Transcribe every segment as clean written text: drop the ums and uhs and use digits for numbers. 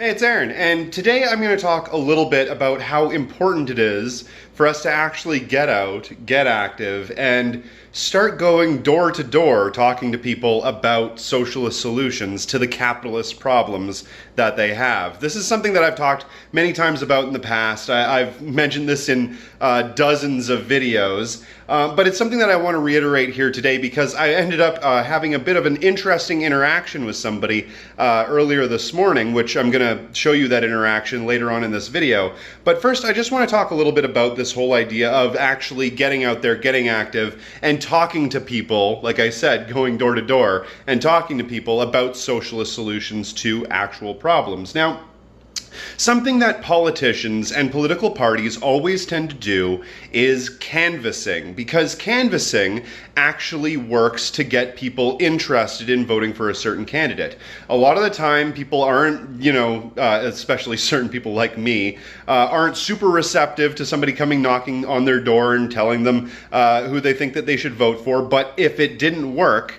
Hey, it's Aaron, and today I'm going to talk a little bit about how important it is for us to actually get out, get active, and start going door to door talking to people about socialist solutions to the capitalist problems that they have. This is something that I've talked many times about in the past. I've mentioned this in dozens of videos, but it's something that I want to reiterate here today because I ended up having a bit of an interesting interaction with somebody earlier this morning, which I'm going to show you that interaction later on in this video. But first, I just want to talk a little bit about this whole idea of actually getting out there, getting active, and talking to people, like I said, going door to door, and talking to people about socialist solutions to actual problems. Now, something that politicians and political parties always tend to do is canvassing, because canvassing actually works to get people interested in voting for a certain candidate. A lot of the time, people aren't, especially certain people like me, aren't super receptive to somebody coming knocking on their door and telling them who they think that they should vote for. But if it didn't work,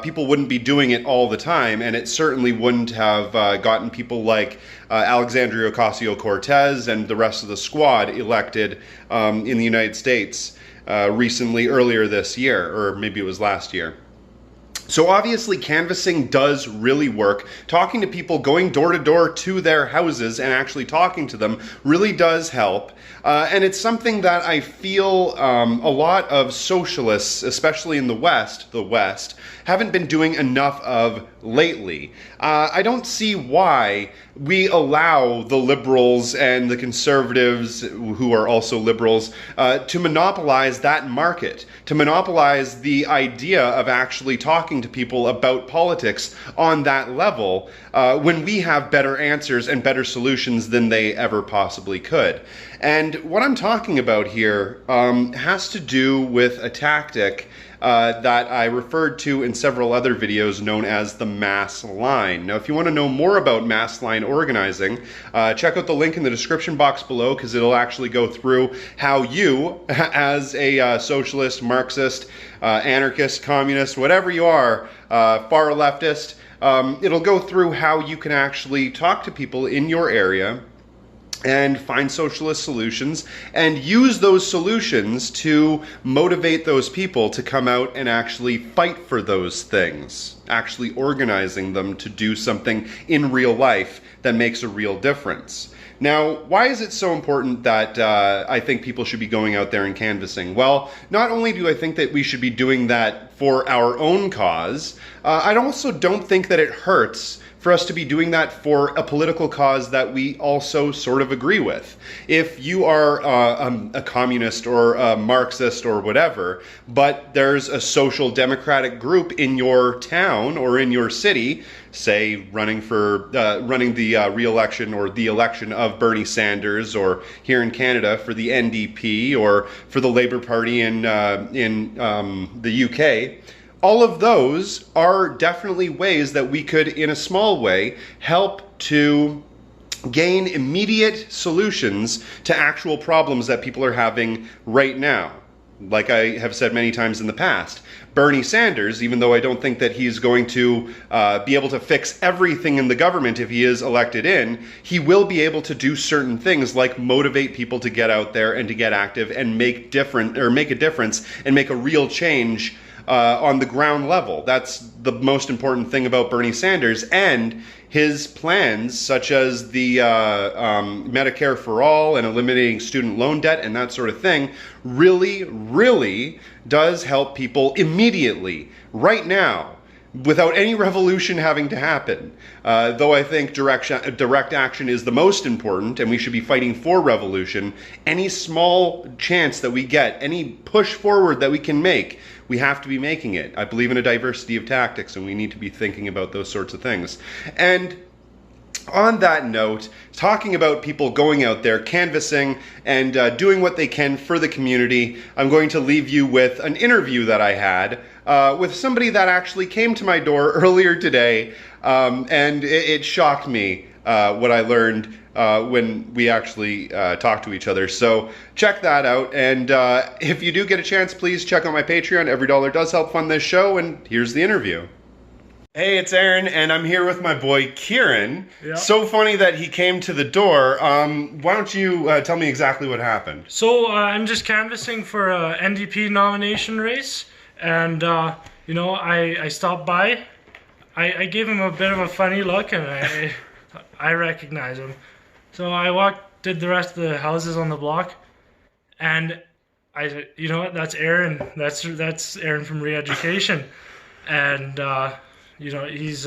people wouldn't be doing it all the time, and it certainly wouldn't have gotten people like Alexandria Ocasio-Cortez and the rest of the squad elected in the United States earlier this year, or maybe it was last year. So obviously canvassing does really work. Talking to people, going door to door to their houses and actually talking to them really does help. And it's something that I feel a lot of socialists, especially in the West, haven't been doing enough of lately. I don't see why we allow the liberals and the conservatives, who are also liberals, to monopolize that market, to monopolize the idea of actually talking to people about politics on that level, when we have better answers and better solutions than they ever possibly could. And what I'm talking about here has to do with a tactic that I referred to in several other videos known as the mass line. Now, if you want to know more about mass line organizing, check out the link in the description box below, because it'll actually go through how you, as a socialist, Marxist, anarchist, communist, whatever you are, far leftist, it'll go through how you can actually talk to people in your area and find socialist solutions and use those solutions to motivate those people to come out and actually fight for those things, actually organizing them to do something in real life that makes a real difference. Now, why is it so important that I think people should be going out there and canvassing? Well, not only do I think that we should be doing that for our own cause, I also don't think that it hurts for us to be doing that for a political cause that we also sort of agree with. If you are a communist or a Marxist or whatever, but there's a social democratic group in your town or in your city, say running the re-election or the election of Bernie Sanders, or here in Canada for the NDP, or for the Labour Party in the UK, all of those are definitely ways that we could, in a small way, help to gain immediate solutions to actual problems that people are having right now. Like I have said many times in the past, Bernie Sanders, even though I don't think that he's going to be able to fix everything in the government if he is elected in, he will be able to do certain things like motivate people to get out there and to get active and make a difference and make a real change on the ground level. That's the most important thing about Bernie Sanders, and his plans, such as the Medicare for all and eliminating student loan debt and that sort of thing, really does help people immediately, right now, without any revolution having to happen. Though I think direct action is the most important, and we should be fighting for revolution, any small chance that we get, any push forward that we can make, we have to be making it. I believe in a diversity of tactics, and we need to be thinking about those sorts of things. And on that note, talking about people going out there, canvassing, and doing what they can for the community, I'm going to leave you with an interview that I had with somebody that actually came to my door earlier today, and it shocked me what I learned when we actually talk to each other. So check that out, and if you do get a chance, please check out my Patreon. Every dollar does help fund this show, and here's the interview. Hey, it's Aaron, and I'm here with my boy Kieran. Yeah. So funny that he came to the door. Why don't you tell me exactly what happened? So I'm just canvassing for a NDP nomination race, and I stopped by. I gave him a bit of a funny look, and I recognize him. So I did the rest of the houses on the block, and I said, you know what? That's Aaron. That's Aaron from Re-Education, and he's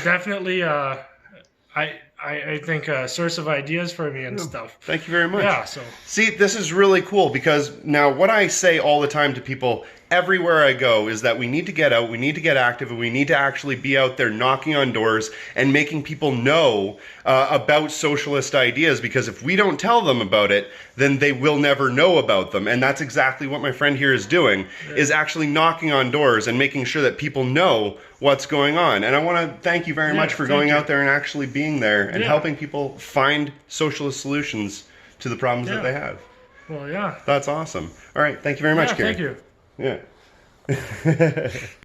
definitely I think a source of ideas for me and stuff. Thank you very much. Yeah, so See, this is really cool because now what I say all the time to people everywhere I go is that we need to get out, we need to get active, and we need to actually be out there knocking on doors and making people know about socialist ideas, because if we don't tell them about it, then they will never know about them. And that's exactly what my friend here is doing, is actually knocking on doors and making sure that people know what's going on. And I want to thank you very much for going out there and actually being there and helping people find socialist solutions to the problems that they have. Well, yeah. That's awesome. All right, thank you very much, Kieran. Thank you. Yeah.